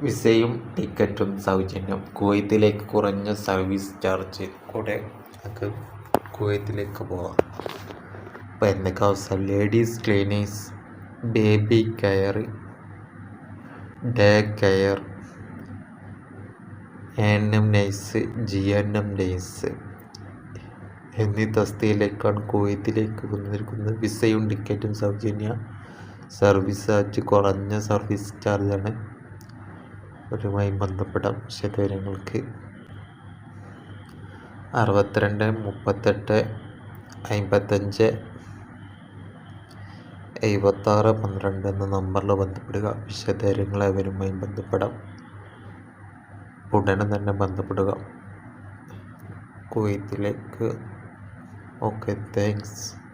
വിസയും ടിക്കറ്റും സൗജന്യം. കുവൈത്തിലേക്ക് കുറഞ്ഞ സർവീസ് ചാർജ് കൂടെ നമുക്ക് കുവൈത്തിലേക്ക് പോകാം. അപ്പോൾ എന്തൊക്കെ അവസ്ഥ? Ladies cleaners, baby care, day care, ANM nurse, GNM nurse എന്നീ തസ്തികയിലേക്കാണ് കുവൈത്തിലേക്ക് വന്നിരിക്കുന്നത്. വിസയും ടിക്കറ്റും സൗജന്യ, സർവീസ് ചാർജ് കുറഞ്ഞ സർവീസ് ചാർജാണ്. അവരുമായി ബന്ധപ്പെടാം വിശദവിവരങ്ങൾക്ക് 62 38 55 76 12 എന്ന നമ്പറിൽ ബന്ധപ്പെടുക. വിശദവിവരങ്ങൾ അവരുമായി ബന്ധപ്പെടാം. ഉടനെ തന്നെ ബന്ധപ്പെടുക കുവൈത്തിലേക്ക്. Okay, thanks.